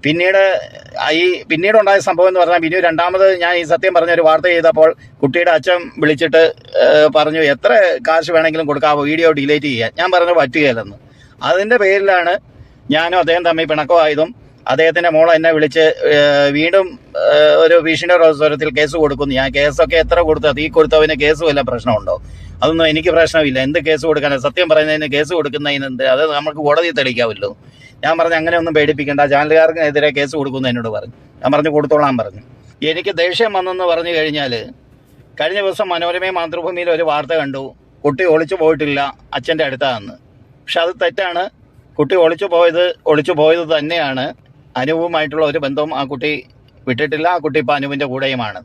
പിന്നീട് പിന്നീടുണ്ടായ സംഭവം എന്ന് പറഞ്ഞാൽ ബിനു രണ്ടാമത് ഞാൻ ഈ സത്യം പറഞ്ഞൊരു വാർത്ത ചെയ്തപ്പോൾ കുട്ടിയുടെ അച്ഛൻ വിളിച്ചിട്ട് പറഞ്ഞു എത്ര കാശ് വേണമെങ്കിലും കൊടുക്കാമോ, വീഡിയോ ഡിലീറ്റ് ചെയ്യാൻ. ഞാൻ പറഞ്ഞു പറ്റുകയില്ലെന്ന്. അതിൻ്റെ പേരിലാണ് ഞാനും അദ്ദേഹം തമ്മിൽ പിണക്കമായതും അദ്ദേഹത്തിൻ്റെ മോൾ എന്നെ വിളിച്ച് വീണ്ടും ഒരു ഭീഷണിയുടെ കേസ് കൊടുക്കുന്നു. ഞാൻ കേസൊക്കെ എത്ര കൊടുത്തത്, ഈ കൊടുത്തവന് കേസ് വല്ല പ്രശ്നമുണ്ടോ? അതൊന്നും എനിക്ക് പ്രശ്നമില്ല. എന്ത് കേസ് കൊടുക്കാനാണ്? സത്യം പറയുന്നതിന് കേസ് കൊടുക്കുന്നതിന് എന്ത്? അത് നമുക്ക് കോടതി തെളിയിക്കാമല്ലോ. ഞാൻ പറഞ്ഞു അങ്ങനെ ഒന്നും പേടിപ്പിക്കേണ്ട, ചാനലുകാർക്കെതിരെ കേസ് കൊടുക്കുമെന്ന് എന്നോട് പറഞ്ഞു. ഞാൻ പറഞ്ഞു കൊടുത്തോളാൻ പറഞ്ഞു. എനിക്ക് ദേഷ്യം വന്നെന്ന് പറഞ്ഞു കഴിഞ്ഞാൽ, കഴിഞ്ഞ ദിവസം മനോരമയും മാതൃഭൂമിയിൽ ഒരു വാർത്ത കണ്ടു, കുട്ടി ഒളിച്ചു പോയിട്ടില്ല, അച്ഛൻ്റെ അടുത്താണെന്ന്. പക്ഷെ അത് തെറ്റാണ്. കുട്ടി ഒളിച്ചു പോയത് തന്നെയാണ്. അനുവുമായിട്ടുള്ള ഒരു ബന്ധവും ആ കുട്ടി വിട്ടിട്ടില്ല. ആ കുട്ടി ഇപ്പോൾ അനുവിൻ്റെ കൂടെയുമാണ്.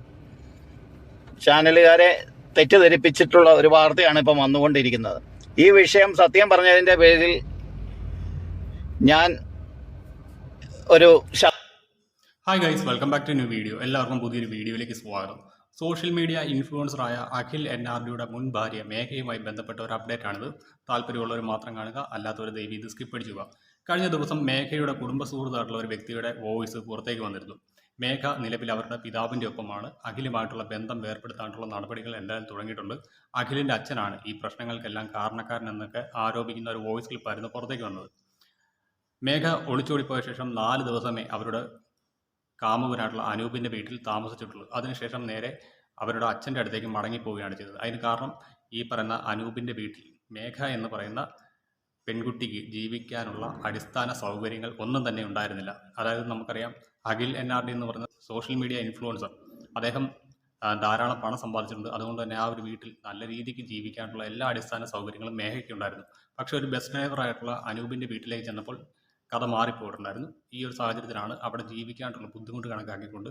ചാനലുകാരെ തെറ്റിദ്ധരിപ്പിച്ചിട്ടുള്ള ഒരു വാർത്തയാണ് ഇപ്പം വന്നുകൊണ്ടിരിക്കുന്നത്. ഈ വിഷയം സത്യം പറഞ്ഞതിൻ്റെ പേരിൽ ഞാൻ ഒരു hi guys, welcome back to new video. എല്ലാവർക്കും പുതിയൊരു വീഡിയോയിലേക്ക് സ്വാഗതം. സോഷ്യൽ മീഡിയ ഇൻഫ്ലുവൻസറായ അഖിൽ NRDയുടെ മുൻ ഭാര്യ മേഘയുമായി ബന്ധപ്പെട്ട ഒരു അപ്ഡേറ്റ് ആണിത്. താല്പര്യമുള്ളവർ മാത്രം കാണുക, അല്ലാത്തവർ ദയവ് ഇത് സ്കിപ്പ് അടിച്ചുക. കഴിഞ്ഞ ദിവസം മേഘയുടെ കുടുംബ സുഹൃത്തായിട്ടുള്ള ഒരു വ്യക്തിയുടെ വോയിസ് പുറത്തേക്ക് വന്നിരുന്നു. മേഘ നിലവിൽ അവരുടെ പിതാവിൻ്റെ ഒപ്പമാണ്. അഖിലുമായിട്ടുള്ള ബന്ധം വേർപ്പെടുത്താനുള്ള നടപടികൾ എന്തായാലും തുടങ്ങിയിട്ടുണ്ട്. അഖിലിൻ്റെ അച്ഛനാണ് ഈ പ്രശ്നങ്ങൾക്കെല്ലാം കാരണക്കാരൻ എന്നൊക്കെ ആരോപിക്കുന്ന ഒരു വോയിസ് ക്ലിപ്പായിരുന്നു പുറത്തേക്ക് വന്നത്. മേഘ ഒളിച്ചോടിപ്പോയ ശേഷം 4 ദിവസമേ അവരുടെ കാമുകനായിട്ടുള്ള അനൂപിൻ്റെ വീട്ടിൽ താമസിച്ചിട്ടുള്ളൂ. അതിനുശേഷം നേരെ അവരുടെ അച്ഛൻ്റെ അടുത്തേക്ക് മടങ്ങിപ്പോവുകയാണ് ചെയ്തത്. അതിന് കാരണം ഈ പറയുന്ന അനൂപിൻ്റെ വീട്ടിൽ മേഘ എന്ന് പറയുന്ന പെൺകുട്ടിക്ക് ജീവിക്കാനുള്ള അടിസ്ഥാന സൗകര്യങ്ങൾ ഒന്നും തന്നെ ഉണ്ടായിരുന്നില്ല. അതായത് നമുക്കറിയാം, അഖിൽ NRD എന്ന് പറയുന്ന സോഷ്യൽ മീഡിയ ഇൻഫ്ലുവൻസർ, അദ്ദേഹം ധാരാളം പണം സമ്പാദിച്ചിട്ടുണ്ട്. അതുകൊണ്ട് തന്നെ ആ ഒരു വീട്ടിൽ നല്ല രീതിക്ക് ജീവിക്കാനുള്ള എല്ലാ അടിസ്ഥാന സൗകര്യങ്ങളും മേഘയ്ക്ക് ഉണ്ടായിരുന്നു. പക്ഷേ ഒരു ബെസ്റ്റ് ഡ്രൈവറായിട്ടുള്ള അനൂപിൻ്റെ വീട്ടിലേക്ക് ചെന്നപ്പോൾ കഥ മാറിപ്പോയിട്ടുണ്ടായിരുന്നു. ഈ ഒരു സാഹചര്യത്തിലാണ് അവിടെ ജീവിക്കാനുള്ള ബുദ്ധിമുട്ട് കണക്കാക്കിക്കൊണ്ട്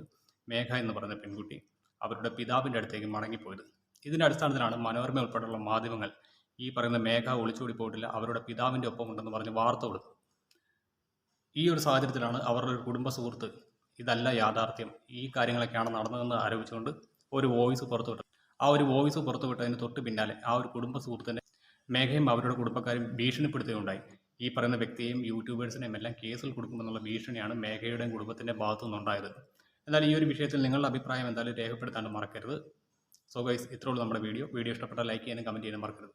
മേഘ എന്ന് പറയുന്ന പെൺകുട്ടി അവരുടെ പിതാവിൻ്റെ അടുത്തേക്ക് മടങ്ങിപ്പോയത്. ഇതിൻ്റെ അടിസ്ഥാനത്തിലാണ് മനോരമ ഉൾപ്പെടെയുള്ള മാധ്യമങ്ങൾ ഈ പറയുന്ന മേഘ ഒളിച്ചോടി പോയിട്ടില്ല, അവരുടെ പിതാവിൻ്റെ ഒപ്പമുണ്ടെന്ന് പറഞ്ഞ് വാർത്ത കൊടുത്തു. ഈ ഒരു സാഹചര്യത്തിലാണ് അവരുടെ ഒരു കുടുംബ സുഹൃത്ത് ഇതല്ല യാഥാർത്ഥ്യം, ഈ കാര്യങ്ങളൊക്കെയാണ് നടന്നതെന്ന് ആരോപിച്ചുകൊണ്ട് ഒരു വോയിസ് പുറത്തുവിട്ടത്. ആ ഒരു വോയിസ് പുറത്തുവിട്ടതിന് തൊട്ട് പിന്നാലെ ആ ഒരു കുടുംബ സുഹൃത്തിനെ മേഘയും അവരുടെ കുടുംബക്കാരും ഭീഷണിപ്പെടുത്തുകയുണ്ടായി. ഈ പറയുന്ന വ്യക്തിയെയും യൂട്യൂബേഴ്സിനെയും എല്ലാം കേസിൽ കൊടുക്കുമെന്നുള്ള ഭീഷണിയാണ് മേഘയുടെയും കുടുംബത്തിൻ്റെ ഭാഗത്തു നിന്നുണ്ടായത്. എന്നാൽ ഈ ഒരു വിഷയത്തിൽ നിങ്ങളുടെ അഭിപ്രായം എന്തായാലും രേഖപ്പെടുത്താണ്ട് മറക്കരുത്. സോ ഗൈസ്, ഇത്രയുള്ളൂ നമ്മുടെ വീഡിയോ. ഇഷ്ടപ്പെട്ടാൽ ലൈക്ക് ചെയ്യാനും കമൻറ്റ് ചെയ്യാനും മറക്കരുത്.